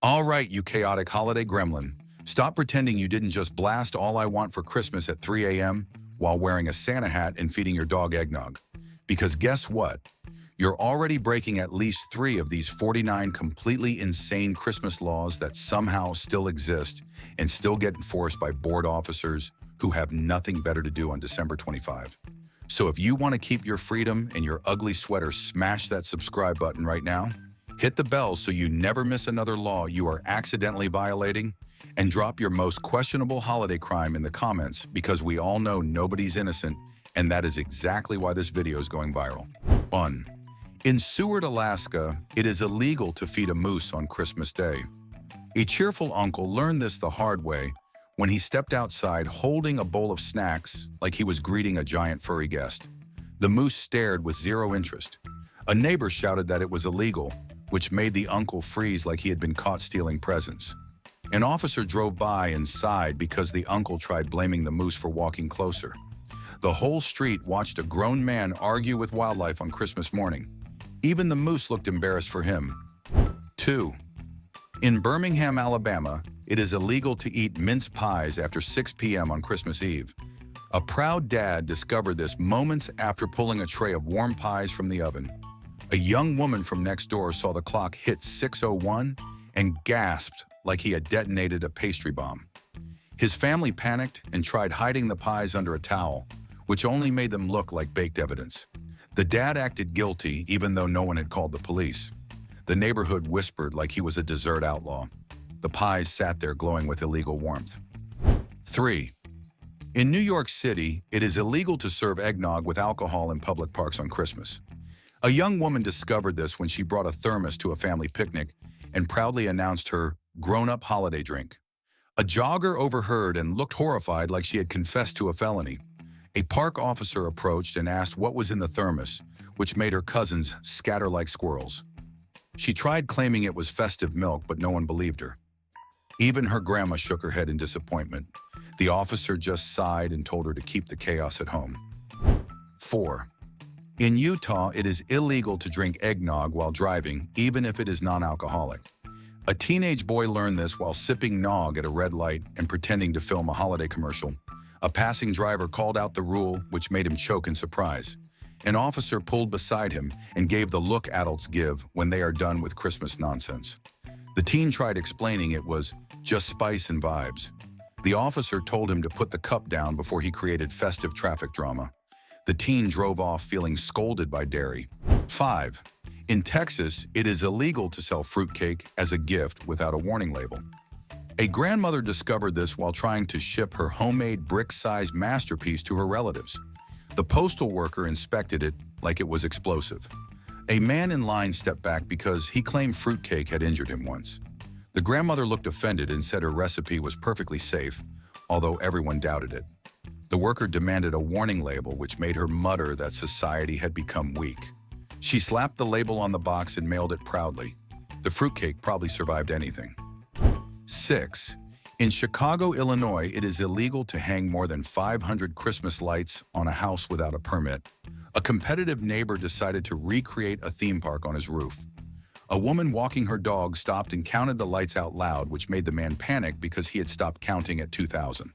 All right, you chaotic holiday gremlin. Stop pretending you didn't just blast All I Want for Christmas at 3 a.m. while wearing a Santa hat and feeding your dog eggnog. Because guess what? You're already breaking at least 3 of these 49 completely insane Christmas laws that somehow still exist and still get enforced by bored officers who have nothing better to do on December 25. So if you want to keep your freedom and your ugly sweater, smash that subscribe button right now. Hit the bell so you never miss another law you are accidentally violating, and drop your most questionable holiday crime in the comments because we all know nobody's innocent, and that is exactly why this video is going viral. 1. In Seward, Alaska, it is illegal to feed a moose on Christmas Day. A cheerful uncle learned this the hard way when he stepped outside holding a bowl of snacks like he was greeting a giant furry guest. The moose stared with zero interest. A neighbor shouted that it was illegal, which made the uncle freeze like he had been caught stealing presents. An officer drove by and sighed because the uncle tried blaming the moose for walking closer. The whole street watched a grown man argue with wildlife on Christmas morning. Even the moose looked embarrassed for him. 2. In Birmingham, Alabama, it is illegal to eat mince pies after 6 p.m. on Christmas Eve. A proud dad discovered this moments after pulling a tray of warm pies from the oven. A young woman from next door saw the clock hit 6:01 and gasped like he had detonated a pastry bomb. His family panicked and tried hiding the pies under a towel, which only made them look like baked evidence. The dad acted guilty even though no one had called the police. The neighborhood whispered like he was a dessert outlaw. The pies sat there glowing with illegal warmth. 3. In New York City, it is illegal to serve eggnog with alcohol in public parks on Christmas. A young woman discovered this when she brought a thermos to a family picnic and proudly announced her grown-up holiday drink. A jogger overheard and looked horrified like she had confessed to a felony. A park officer approached and asked what was in the thermos, which made her cousins scatter like squirrels. She tried claiming it was festive milk, but no one believed her. Even her grandma shook her head in disappointment. The officer just sighed and told her to keep the chaos at home. 4. In Utah, it is illegal to drink eggnog while driving, even if it is non-alcoholic. A teenage boy learned this while sipping nog at a red light and pretending to film a holiday commercial. A passing driver called out the rule, which made him choke in surprise. An officer pulled beside him and gave the look adults give when they are done with Christmas nonsense. The teen tried explaining it was just spice and vibes. The officer told him to put the cup down before he created festive traffic drama. The teen drove off feeling scolded by Derry. 5. In Texas, it is illegal to sell fruitcake as a gift without a warning label. A grandmother discovered this while trying to ship her homemade brick-sized masterpiece to her relatives. The postal worker inspected it like it was explosive. A man in line stepped back because he claimed fruitcake had injured him once. The grandmother looked offended and said her recipe was perfectly safe, although everyone doubted it. The worker demanded a warning label, which made her mutter that society had become weak. She slapped the label on the box and mailed it proudly. The fruitcake probably survived anything. 6. In Chicago, Illinois, it is illegal to hang more than 500 Christmas lights on a house without a permit. A competitive neighbor decided to recreate a theme park on his roof. A woman walking her dog stopped and counted the lights out loud, which made the man panic because he had stopped counting at 2,000.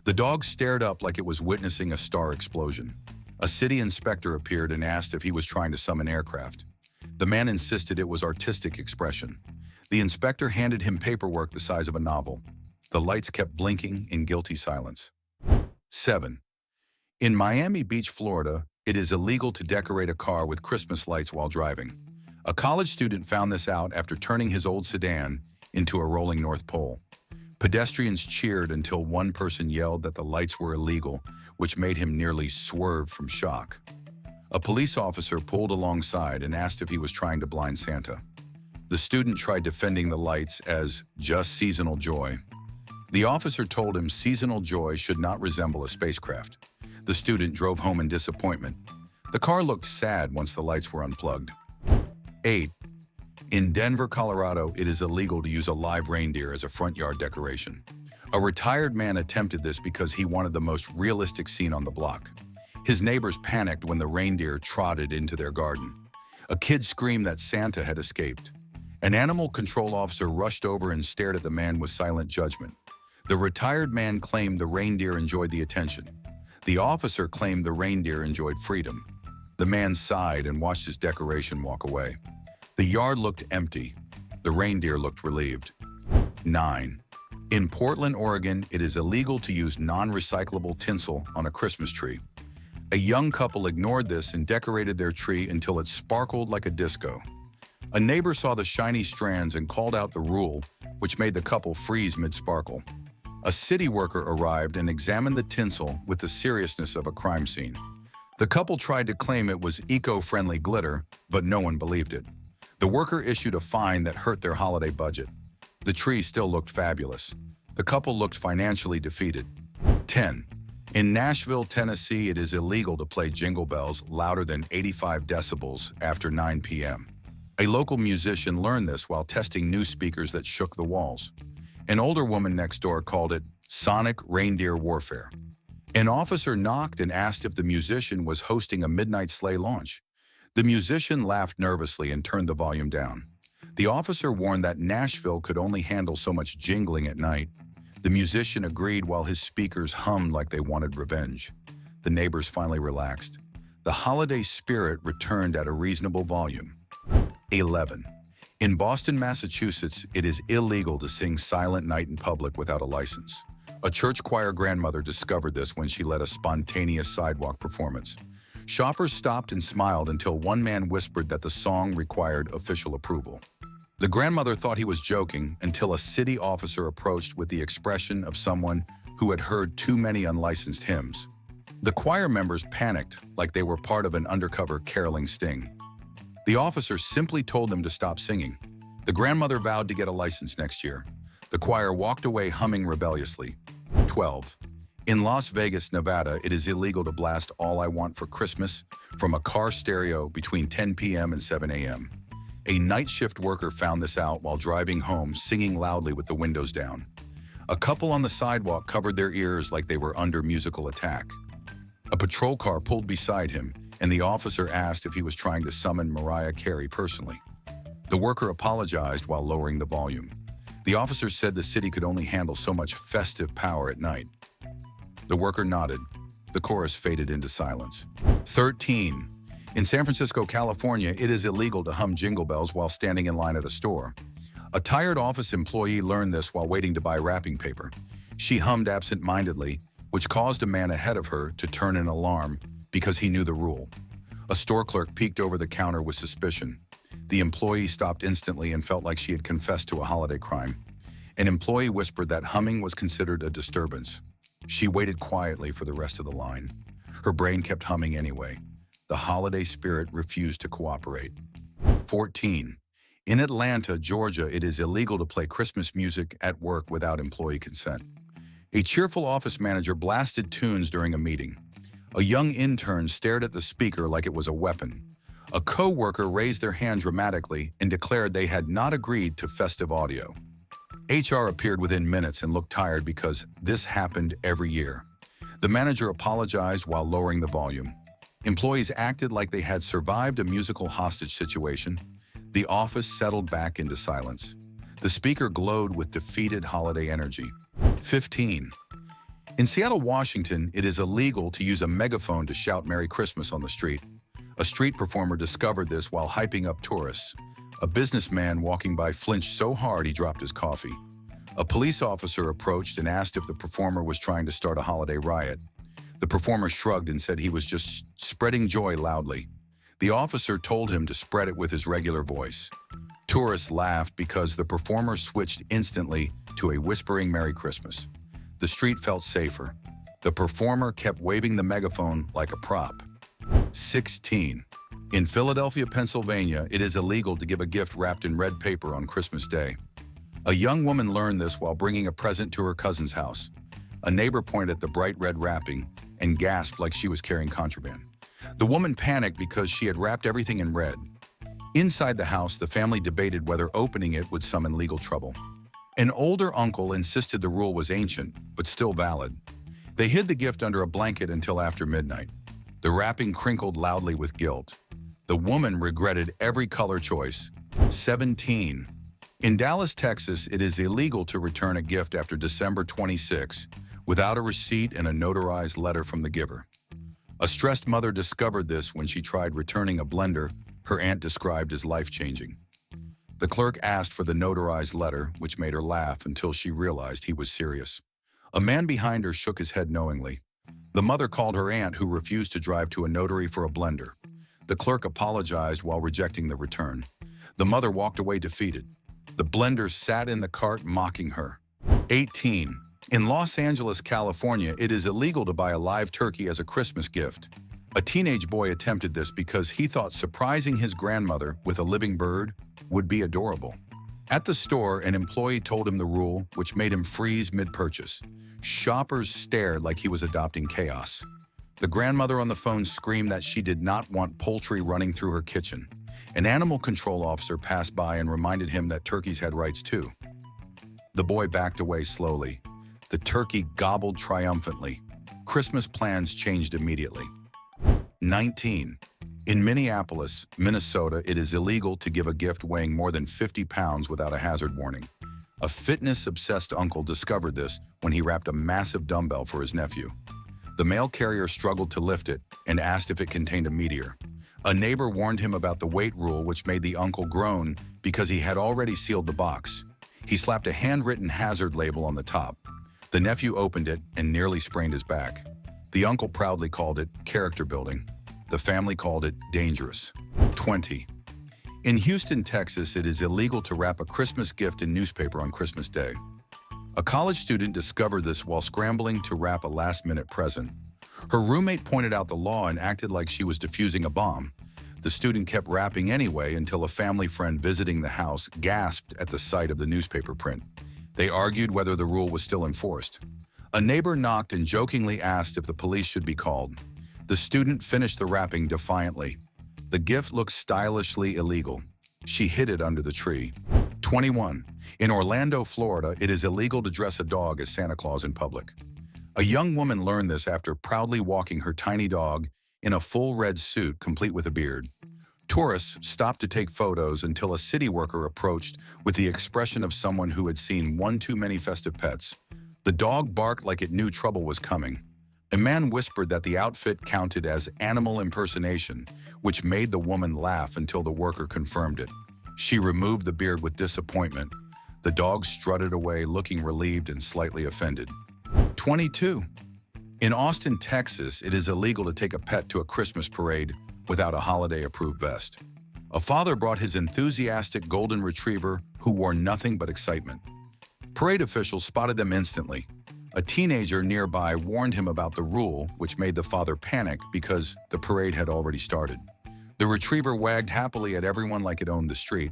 The dog stared up like it was witnessing a star explosion. A city inspector appeared and asked if he was trying to summon aircraft. The man insisted it was artistic expression. The inspector handed him paperwork the size of a novel. The lights kept blinking in guilty silence. 7. In Miami Beach, Florida, it is illegal to decorate a car with Christmas lights while driving. A college student found this out after turning his old sedan into a rolling North Pole. Pedestrians cheered until one person yelled that the lights were illegal, which made him nearly swerve from shock. A police officer pulled alongside and asked if he was trying to blind Santa. The student tried defending the lights as just seasonal joy. The officer told him seasonal joy should not resemble a spacecraft. The student drove home in disappointment. The car looked sad once the lights were unplugged. 8. In Denver, Colorado, it is illegal to use a live reindeer as a front yard decoration. A retired man attempted this because he wanted the most realistic scene on the block. His neighbors panicked when the reindeer trotted into their garden. A kid screamed that Santa had escaped. An animal control officer rushed over and stared at the man with silent judgment. The retired man claimed the reindeer enjoyed the attention. The officer claimed the reindeer enjoyed freedom. The man sighed and watched his decoration walk away. The yard looked empty. The reindeer looked relieved. 9. In Portland, Oregon, it is illegal to use non-recyclable tinsel on a Christmas tree. A young couple ignored this and decorated their tree until it sparkled like a disco. A neighbor saw the shiny strands and called out the rule, which made the couple freeze mid-sparkle. A city worker arrived and examined the tinsel with the seriousness of a crime scene. The couple tried to claim it was eco-friendly glitter, but no one believed it. The worker issued a fine that hurt their holiday budget. The tree still looked fabulous. The couple looked financially defeated. 10. In Nashville, Tennessee, it is illegal to play jingle bells louder than 85 decibels after 9 p.m. A local musician learned this while testing new speakers that shook the walls. An older woman next door called it sonic reindeer warfare. An officer knocked and asked if the musician was hosting a midnight sleigh launch. The musician laughed nervously and turned the volume down. The officer warned that Nashville could only handle so much jingling at night. The musician agreed while his speakers hummed like they wanted revenge. The neighbors finally relaxed. The holiday spirit returned at a reasonable volume. 11. In Boston, Massachusetts, it is illegal to sing Silent Night in public without a license. A church choir grandmother discovered this when she led a spontaneous sidewalk performance. Shoppers stopped and smiled until one man whispered that the song required official approval. The grandmother thought he was joking until a city officer approached with the expression of someone who had heard too many unlicensed hymns. The choir members panicked like they were part of an undercover caroling sting. The officer simply told them to stop singing. The grandmother vowed to get a license next year. The choir walked away humming rebelliously. 12. In Las Vegas, Nevada, it is illegal to blast All I Want for Christmas from a car stereo between 10 p.m. and 7 a.m. A night shift worker found this out while driving home, singing loudly with the windows down. A couple on the sidewalk covered their ears like they were under musical attack. A patrol car pulled beside him, and the officer asked if he was trying to summon Mariah Carey personally. The worker apologized while lowering the volume. The officer said the city could only handle so much festive power at night. The worker nodded. The chorus faded into silence. 13. In San Francisco, California, it is illegal to hum jingle bells while standing in line at a store. A tired office employee learned this while waiting to buy wrapping paper. She hummed absent-mindedly, which caused a man ahead of her to turn an alarm because he knew the rule. A store clerk peeked over the counter with suspicion. The employee stopped instantly and felt like she had confessed to a holiday crime. An employee whispered that humming was considered a disturbance. She waited quietly for the rest of the line. Her brain kept humming anyway. The holiday spirit refused to cooperate. 14. In Atlanta, Georgia, it is illegal to play Christmas music at work without employee consent. A cheerful office manager blasted tunes during a meeting. A young intern stared at the speaker like it was a weapon. A co-worker raised their hand dramatically and declared they had not agreed to festive audio. HR appeared within minutes and looked tired because this happened every year. The manager apologized while lowering the volume. Employees acted like they had survived a musical hostage situation. The office settled back into silence. The speaker glowed with defeated holiday energy. 15. In Seattle, Washington, it is illegal to use a megaphone to shout Merry Christmas on the street. A street performer discovered this while hyping up tourists. A businessman walking by flinched so hard he dropped his coffee. A police officer approached and asked if the performer was trying to start a holiday riot. The performer shrugged and said he was just spreading joy loudly. The officer told him to spread it with his regular voice. Tourists laughed because the performer switched instantly to a whispering Merry Christmas. The street felt safer. The performer kept waving the megaphone like a prop. 16. In Philadelphia, Pennsylvania, it is illegal to give a gift wrapped in red paper on Christmas Day. A young woman learned this while bringing a present to her cousin's house. A neighbor pointed at the bright red wrapping and gasped like she was carrying contraband. The woman panicked because she had wrapped everything in red. Inside the house, the family debated whether opening it would summon legal trouble. An older uncle insisted the rule was ancient, but still valid. They hid the gift under a blanket until after midnight. The wrapping crinkled loudly with guilt. The woman regretted every color choice 17. In Dallas, Texas, it is illegal to return a gift after December 26 without a receipt and a notarized letter from the giver. A stressed mother discovered this when she tried returning a blender her aunt described as life-changing. The clerk asked for the notarized letter, which made her laugh until she realized he was serious. A man behind her shook his head knowingly. The mother called her aunt, who refused to drive to a notary for a blender. The clerk apologized while rejecting the return. The mother walked away defeated. The blender sat in the cart mocking her. 18. In Los Angeles, California, it is illegal to buy a live turkey as a Christmas gift. A teenage boy attempted this because he thought surprising his grandmother with a living bird would be adorable. At the store, an employee told him the rule, which made him freeze mid-purchase. Shoppers stared like he was adopting chaos. The grandmother on the phone screamed that she did not want poultry running through her kitchen. An animal control officer passed by and reminded him that turkeys had rights too. The boy backed away slowly. The turkey gobbled triumphantly. Christmas plans changed immediately. 19. In Minneapolis, Minnesota, it is illegal to give a gift weighing more than 50 pounds without a hazard warning. A fitness-obsessed uncle discovered this when he wrapped a massive dumbbell for his nephew. The mail carrier struggled to lift it and asked if it contained a meteor. A neighbor warned him about the weight rule, which made the uncle groan because he had already sealed the box. He slapped a handwritten hazard label on the top. The nephew opened it and nearly sprained his back. The uncle proudly called it character building. The family called it dangerous. 20. In Houston, Texas, it is illegal to wrap a Christmas gift in newspaper on Christmas Day. A college student discovered this while scrambling to wrap a last-minute present. Her roommate pointed out the law and acted like she was defusing a bomb. The student kept wrapping anyway until a family friend visiting the house gasped at the sight of the newspaper print. They argued whether the rule was still enforced. A neighbor knocked and jokingly asked if the police should be called. The student finished the wrapping defiantly. The gift looked stylishly illegal. She hid it under the tree. 21. In Orlando, Florida, it is illegal to dress a dog as Santa Claus in public. A young woman learned this after proudly walking her tiny dog in a full red suit complete with a beard. Tourists stopped to take photos until a city worker approached with the expression of someone who had seen one too many festive pets. The dog barked like it knew trouble was coming. A man whispered that the outfit counted as animal impersonation, which made the woman laugh until the worker confirmed it. She removed the beard with disappointment. The dog strutted away, looking relieved and slightly offended. 22. In Austin, Texas, it is illegal to take a pet to a Christmas parade without a holiday-approved vest. A father brought his enthusiastic golden retriever who wore nothing but excitement. Parade officials spotted them instantly. A teenager nearby warned him about the rule, which made the father panic because the parade had already started. The retriever wagged happily at everyone like it owned the street.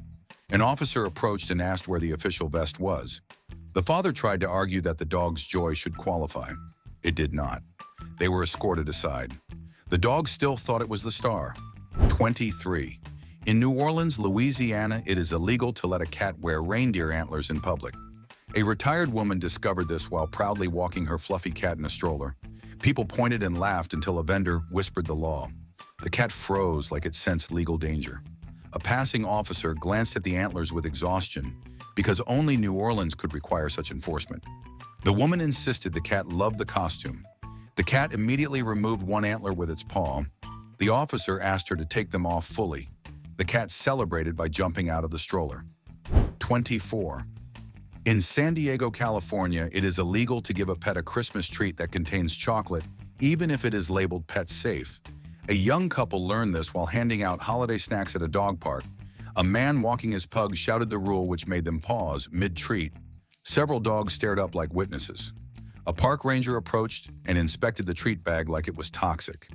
An officer approached and asked where the official vest was. The father tried to argue that the dog's joy should qualify. It did not. They were escorted aside. The dog still thought it was the star. 23. In New Orleans, Louisiana, it is illegal to let a cat wear reindeer antlers in public. A retired woman discovered this while proudly walking her fluffy cat in a stroller. People pointed and laughed until a vendor whispered the law. The cat froze like it sensed legal danger. A passing officer glanced at the antlers with exhaustion because only New Orleans could require such enforcement. The woman insisted the cat loved the costume. The cat immediately removed one antler with its paw. The officer asked her to take them off fully. The cat celebrated by jumping out of the stroller. 24. In San Diego, California, it is illegal to give a pet a Christmas treat that contains chocolate, even if it is labeled pet safe. A young couple learned this while handing out holiday snacks at a dog park. A man walking his pug shouted the rule, which made them pause mid-treat. Several dogs stared up like witnesses. A park ranger approached and inspected the treat bag like it was toxic.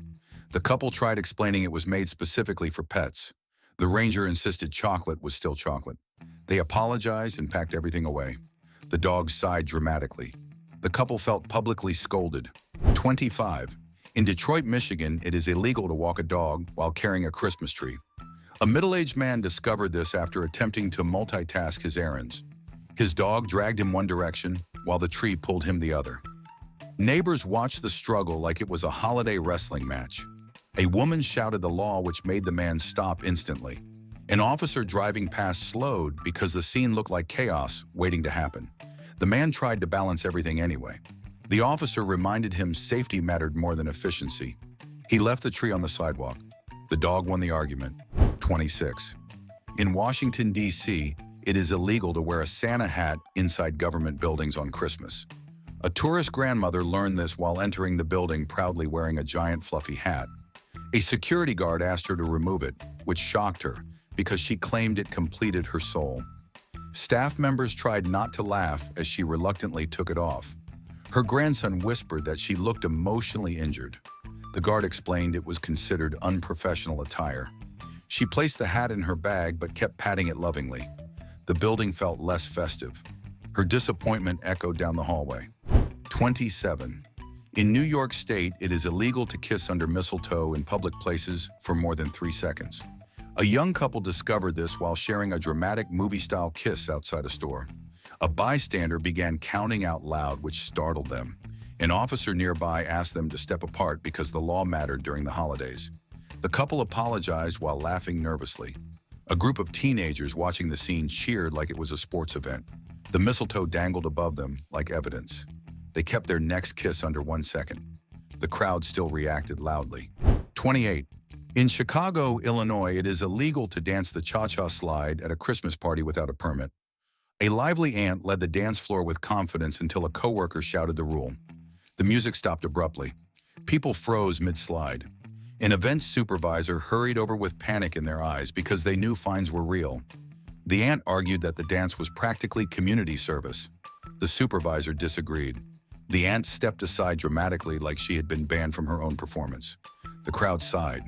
The couple tried explaining it was made specifically for pets. The ranger insisted chocolate was still chocolate. They apologized and packed everything away. The dogs sighed dramatically. The couple felt publicly scolded. 25. In Detroit, Michigan, it is illegal to walk a dog while carrying a Christmas tree. A middle-aged man discovered this after attempting to multitask his errands. His dog dragged him one direction while the tree pulled him the other. Neighbors watched the struggle like it was a holiday wrestling match. A woman shouted the law, which made the man stop instantly. An officer driving past slowed because the scene looked like chaos waiting to happen. The man tried to balance everything anyway. The officer reminded him safety mattered more than efficiency. He left the tree on the sidewalk. The dog won the argument. 26. In Washington, D.C., it is illegal to wear a Santa hat inside government buildings on Christmas. A tourist grandmother learned this while entering the building proudly wearing a giant fluffy hat. A security guard asked her to remove it, which shocked her because she claimed it completed her soul. Staff members tried not to laugh as she reluctantly took it off. Her grandson whispered that she looked emotionally injured. The guard explained it was considered unprofessional attire. She placed the hat in her bag but kept patting it lovingly. The building felt less festive. Her disappointment echoed down the hallway. 27. In New York State, it is illegal to kiss under mistletoe in public places for more than 3 seconds. A young couple discovered this while sharing a dramatic movie-style kiss outside a store. A bystander began counting out loud, which startled them. An officer nearby asked them to step apart because the law mattered during the holidays. The couple apologized while laughing nervously. A group of teenagers watching the scene cheered like it was a sports event. The mistletoe dangled above them like evidence. They kept their next kiss under 1 second. The crowd still reacted loudly. 28. In Chicago, Illinois, it is illegal to dance the cha-cha slide at a Christmas party without a permit. A lively aunt led the dance floor with confidence until a coworker shouted the rule. The music stopped abruptly. People froze mid-slide. An events supervisor hurried over with panic in their eyes because they knew fines were real. The aunt argued that the dance was practically community service. The supervisor disagreed. The aunt stepped aside dramatically like she had been banned from her own performance. The crowd sighed.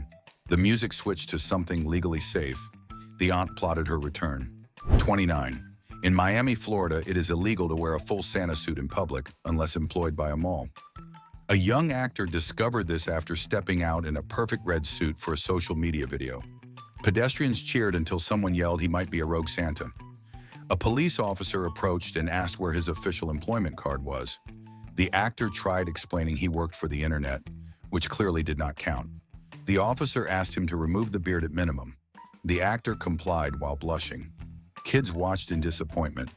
The music switched to something legally safe. The aunt plotted her return. 29. In Miami, Florida, it is illegal to wear a full Santa suit in public unless employed by a mall. A young actor discovered this after stepping out in a perfect red suit for a social media video. Pedestrians cheered until someone yelled he might be a rogue Santa. A police officer approached and asked where his official employment card was. The actor tried explaining he worked for the internet, which clearly did not count. The officer asked him to remove the beard at minimum. The actor complied while blushing. Kids watched in disappointment.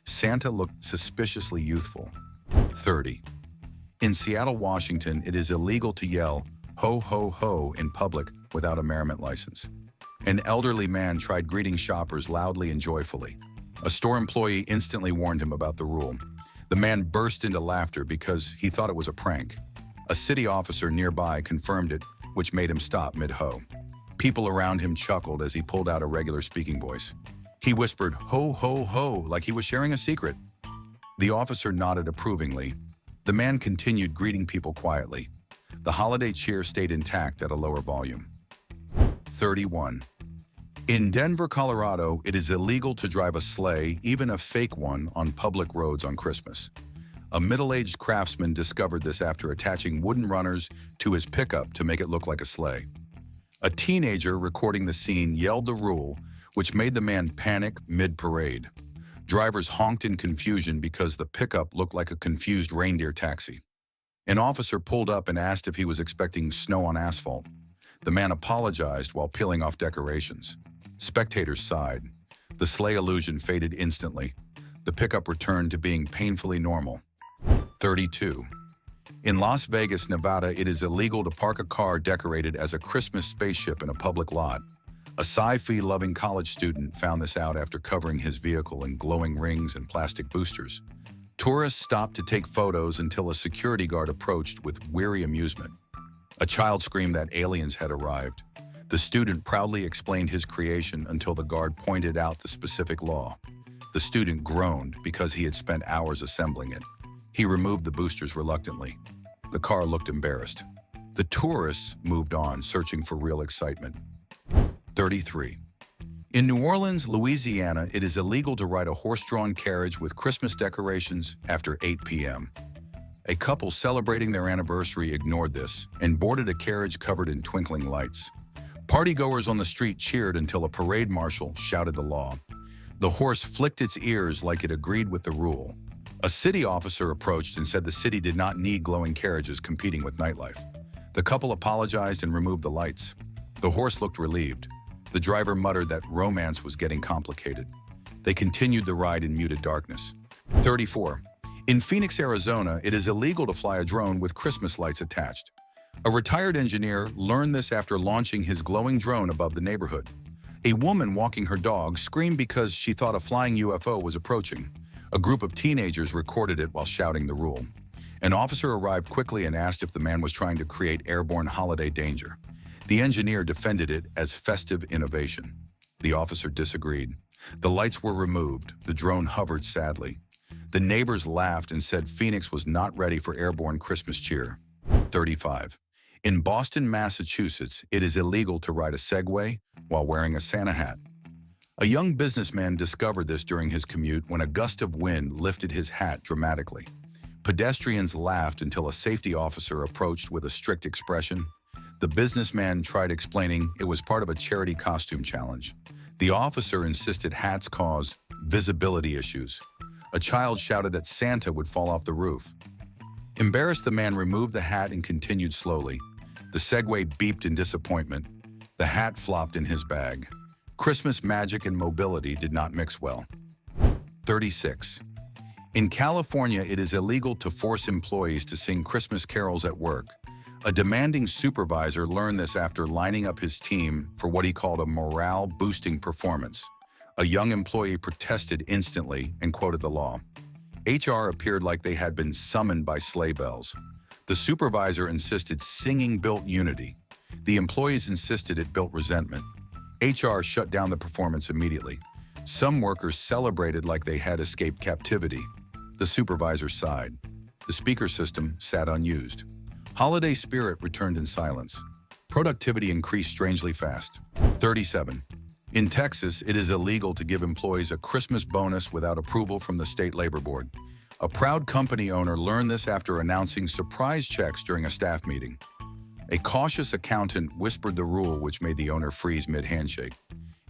Santa looked suspiciously youthful. 30. In Seattle, Washington, it is illegal to yell, "Ho, ho, ho," in public without a merriment license. An elderly man tried greeting shoppers loudly and joyfully. A store employee instantly warned him about the rule. The man burst into laughter because he thought it was a prank. A city officer nearby confirmed it, which made him stop mid-ho. People around him chuckled as he pulled out a regular speaking voice. He whispered, "Ho, ho, ho," like he was sharing a secret. The officer nodded approvingly. The man continued greeting people quietly. The holiday cheer stayed intact at a lower volume. 31. In Denver, Colorado, it is illegal to drive a sleigh, even a fake one, on public roads on Christmas. A middle-aged craftsman discovered this after attaching wooden runners to his pickup to make it look like a sleigh. A teenager recording the scene yelled the rule, which made the man panic mid-parade. Drivers honked in confusion because the pickup looked like a confused reindeer taxi. An officer pulled up and asked if he was expecting snow on asphalt. The man apologized while peeling off decorations. Spectators sighed. The sleigh illusion faded instantly. The pickup returned to being painfully normal. 32. In Las Vegas, Nevada, it is illegal to park a car decorated as a Christmas spaceship in a public lot. A sci-fi-loving college student found this out after covering his vehicle in glowing rings and plastic boosters. Tourists stopped to take photos until a security guard approached with weary amusement. A child screamed that aliens had arrived. The student proudly explained his creation until the guard pointed out the specific law. The student groaned because he had spent hours assembling it. He removed the boosters reluctantly. The car looked embarrassed. The tourists moved on, searching for real excitement. 33. In New Orleans, Louisiana, it is illegal to ride a horse-drawn carriage with Christmas decorations after 8 p.m. A couple celebrating their anniversary ignored this and boarded a carriage covered in twinkling lights. Partygoers on the street cheered until a parade marshal shouted the law. The horse flicked its ears like it agreed with the rule. A city officer approached and said the city did not need glowing carriages competing with nightlife. The couple apologized and removed the lights. The horse looked relieved. The driver muttered that romance was getting complicated. They continued the ride in muted darkness. 34. In Phoenix, Arizona, it is illegal to fly a drone with Christmas lights attached. A retired engineer learned this after launching his glowing drone above the neighborhood. A woman walking her dog screamed because she thought a flying UFO was approaching. A group of teenagers recorded it while shouting the rule. An officer arrived quickly and asked if the man was trying to create airborne holiday danger. The engineer defended it as festive innovation. The officer disagreed. The lights were removed. The drone hovered sadly. The neighbors laughed and said Phoenix was not ready for airborne Christmas cheer. 35. In Boston, Massachusetts, it is illegal to ride a Segway while wearing a Santa hat. A young businessman discovered this during his commute when a gust of wind lifted his hat dramatically. Pedestrians laughed until a safety officer approached with a strict expression. The businessman tried explaining it was part of a charity costume challenge. The officer insisted hats cause visibility issues. A child shouted that Santa would fall off the roof. Embarrassed, the man removed the hat and continued slowly. The Segway beeped in disappointment. The hat flopped in his bag. Christmas magic and mobility did not mix well. 36. In California, it is illegal to force employees to sing Christmas carols at work. A demanding supervisor learned this after lining up his team for what he called a morale-boosting performance. A young employee protested instantly and quoted the law. HR appeared like they had been summoned by sleigh bells. The supervisor insisted singing built unity. The employees insisted it built resentment. HR shut down the performance immediately. Some workers celebrated like they had escaped captivity. The supervisor sighed. The speaker system sat unused. Holiday spirit returned in silence. Productivity increased strangely fast. 37. In Texas, it is illegal to give employees a Christmas bonus without approval from the state labor board. A proud company owner learned this after announcing surprise checks during a staff meeting. A cautious accountant whispered the rule, which made the owner freeze mid-handshake.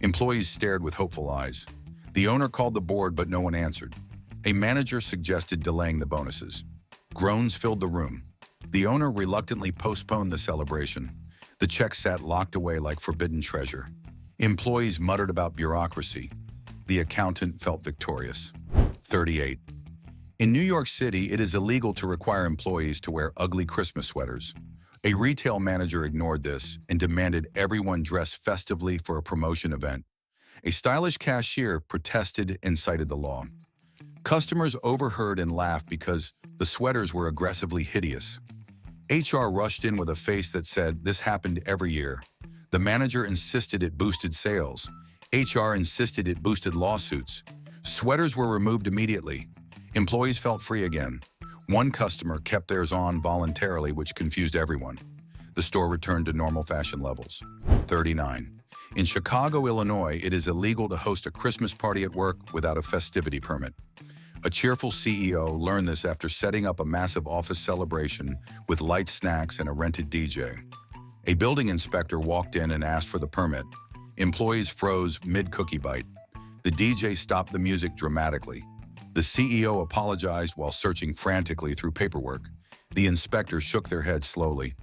Employees stared with hopeful eyes. The owner called the board, but no one answered. A manager suggested delaying the bonuses. Groans filled the room. The owner reluctantly postponed the celebration. The check sat locked away like forbidden treasure. Employees muttered about bureaucracy. The accountant felt victorious. 38. In New York City, it is illegal to require employees to wear ugly Christmas sweaters. A retail manager ignored this and demanded everyone dress festively for a promotion event. A stylish cashier protested and cited the law. Customers overheard and laughed because the sweaters were aggressively hideous. HR rushed in with a face that said this happened every year. The manager insisted it boosted sales. HR insisted it boosted lawsuits. Sweaters were removed immediately. Employees felt free again. One customer kept theirs on voluntarily, which confused everyone. The store returned to normal fashion levels. 39. In Chicago, Illinois, it is illegal to host a Christmas party at work without a festivity permit. A cheerful CEO learned this after setting up a massive office celebration with light snacks and a rented DJ. A building inspector walked in and asked for the permit. Employees froze mid-cookie bite. The DJ stopped the music dramatically. The CEO apologized while searching frantically through paperwork. The inspector shook their heads slowly.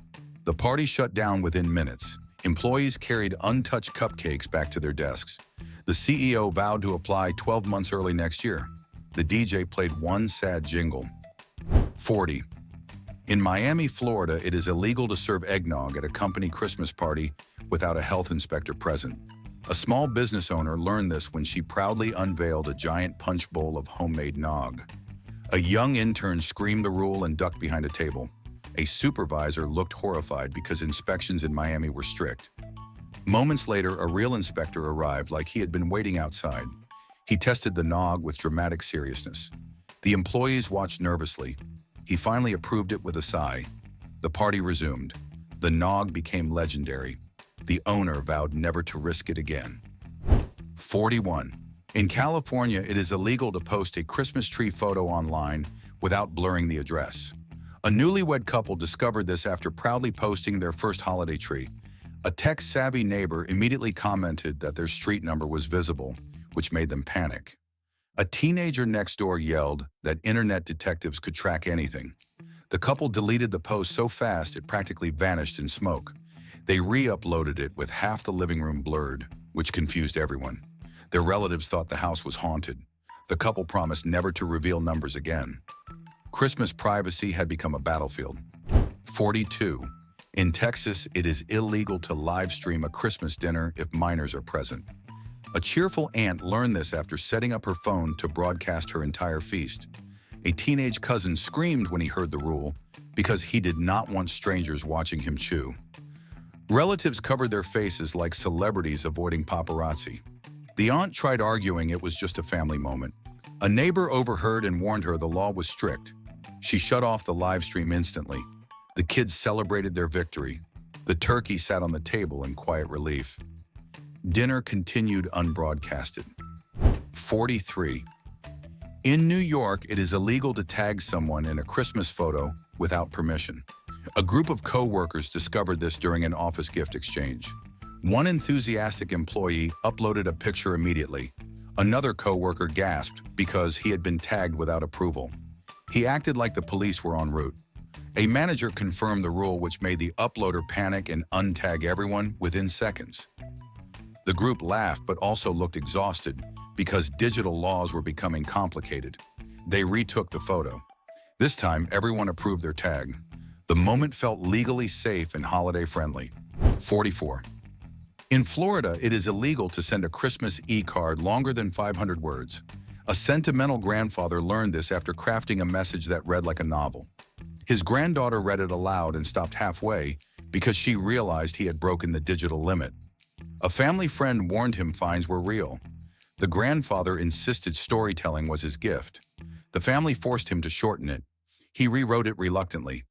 The party shut down within minutes. Employees carried untouched cupcakes back to their desks. The CEO vowed to apply 12 months early next year. The DJ played one sad jingle. 40. In Miami, Florida, it is illegal to serve eggnog at a company Christmas party without a health inspector present. A small business owner learned this when she proudly unveiled a giant punch bowl of homemade nog. A young intern screamed the rule and ducked behind a table. A supervisor looked horrified because inspections in Miami were strict. Moments later, a real inspector arrived like he had been waiting outside. He tested the nog with dramatic seriousness. The employees watched nervously. He finally approved it with a sigh. The party resumed. The nog became legendary. The owner vowed never to risk it again. 41. In California, it is illegal to post a Christmas tree photo online without blurring the address. A newlywed couple discovered this after proudly posting their first holiday tree. A tech-savvy neighbor immediately commented that their street number was visible, which made them panic. A teenager next door yelled that internet detectives could track anything. The couple deleted the post so fast it practically vanished in smoke. They re-uploaded it with half the living room blurred. which confused everyone. Their relatives thought the house was haunted. The couple promised never to reveal numbers again. Christmas privacy had become a battlefield. 42. In Texas, it is illegal to live stream a Christmas dinner if minors are present. A cheerful aunt learned this after setting up her phone to broadcast her entire feast. A teenage cousin screamed when he heard the rule because he did not want strangers watching him chew. Relatives covered their faces like celebrities avoiding paparazzi. The aunt tried arguing it was just a family moment. A neighbor overheard and warned her the law was strict. She shut off the live stream instantly. The kids celebrated their victory. The turkey sat on the table in quiet relief. Dinner continued unbroadcasted. 43. In New York, it is illegal to tag someone in a Christmas photo without permission. A group of co-workers discovered this during an office gift exchange. One enthusiastic employee uploaded a picture immediately. Another co-worker gasped because he had been tagged without approval. He acted like the police were en route. A manager confirmed the rule, which made the uploader panic and untag everyone within seconds. The group laughed but also looked exhausted because digital laws were becoming complicated. They retook the photo. This time, everyone approved their tag. The moment felt legally safe and holiday-friendly. 44. In Florida, it is illegal to send a Christmas e-card longer than 500 words. A sentimental grandfather learned this after crafting a message that read like a novel. His granddaughter read it aloud and stopped halfway because she realized he had broken the digital limit. A family friend warned him fines were real. The grandfather insisted storytelling was his gift. The family forced him to shorten it. He rewrote it reluctantly.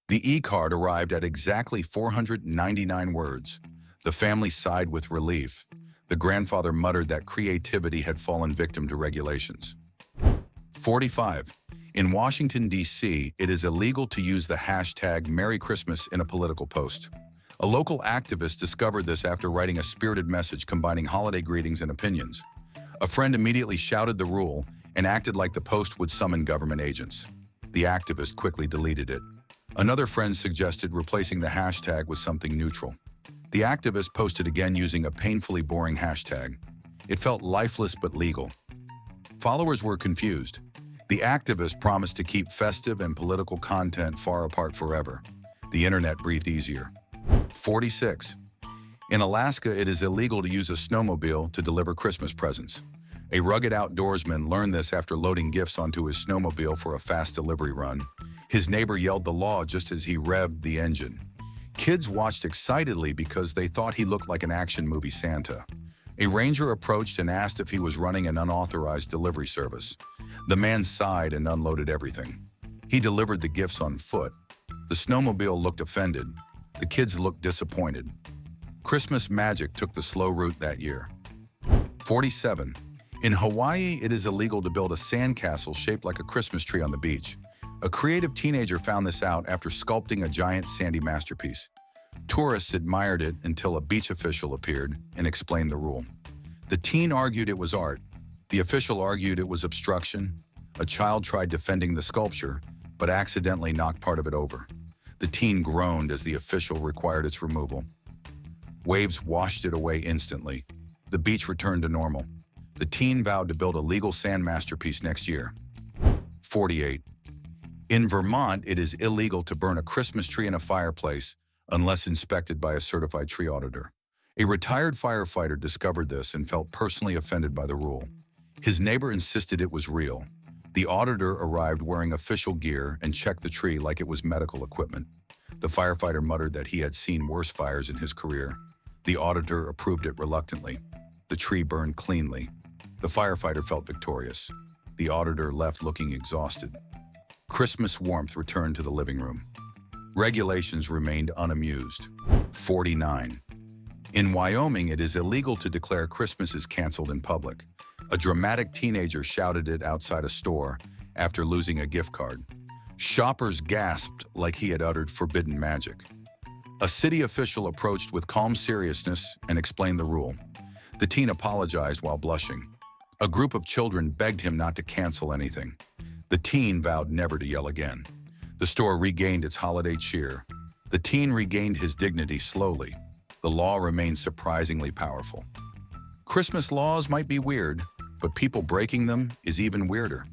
The e-card arrived at exactly 499 words. The family sighed with relief. The grandfather muttered that creativity had fallen victim to regulations. 45. In Washington, D.C., it is illegal to use the hashtag Merry Christmas in a political post. A local activist discovered this after writing a spirited message combining holiday greetings and opinions. A friend immediately shouted the rule and acted like the post would summon government agents. The activist quickly deleted it. Another friend suggested replacing the hashtag with something neutral. The activist posted again using a painfully boring hashtag. It felt lifeless but legal. Followers were confused. The activist promised to keep festive and political content far apart forever. The internet breathed easier. 46. In Alaska, it is illegal to use a snowmobile to deliver Christmas presents. A rugged outdoorsman learned this after loading gifts onto his snowmobile for a fast delivery run. His neighbor yelled the law just as he revved the engine. Kids watched excitedly because they thought he looked like an action movie Santa. A ranger approached and asked if he was running an unauthorized delivery service. The man sighed and unloaded everything. He delivered the gifts on foot. The snowmobile looked offended. The kids looked disappointed. Christmas magic took the slow route that year. 47. In Hawaii, it is illegal to build a sandcastle shaped like a Christmas tree on the beach. A creative teenager found this out after sculpting a giant sandy masterpiece. Tourists admired it until a beach official appeared and explained the rule. The teen argued it was art. The official argued it was obstruction. A child tried defending the sculpture, but accidentally knocked part of it over. The teen groaned as the official required its removal. Waves washed it away instantly. The beach returned to normal. The teen vowed to build a legal sand masterpiece next year. 48. In Vermont, it is illegal to burn a Christmas tree in a fireplace unless inspected by a certified tree auditor. A retired firefighter discovered this and felt personally offended by the rule. His neighbor insisted it was real. The auditor arrived wearing official gear and checked the tree like it was medical equipment. The firefighter muttered that he had seen worse fires in his career. The auditor approved it reluctantly. The tree burned cleanly. The firefighter felt victorious. The auditor left looking exhausted. Christmas warmth returned to the living room. Regulations remained unamused. 49. In Wyoming, it is illegal to declare Christmas is canceled in public. A dramatic teenager shouted it outside a store after losing a gift card. Shoppers gasped like he had uttered forbidden magic. A city official approached with calm seriousness and explained the rule. The teen apologized while blushing. A group of children begged him not to cancel anything. The teen vowed never to yell again. The store regained its holiday cheer. The teen regained his dignity slowly. The law remained surprisingly powerful. Christmas laws might be weird, but people breaking them is even weirder.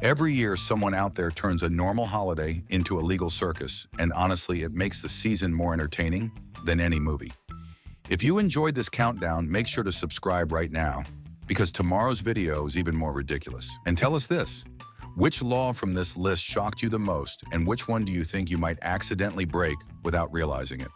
Every year, someone out there turns a normal holiday into a legal circus, and honestly, it makes the season more entertaining than any movie. If you enjoyed this countdown, make sure to subscribe right now, because tomorrow's video is even more ridiculous. And tell us this, which law from this list shocked you the most, and which one do you think you might accidentally break without realizing it?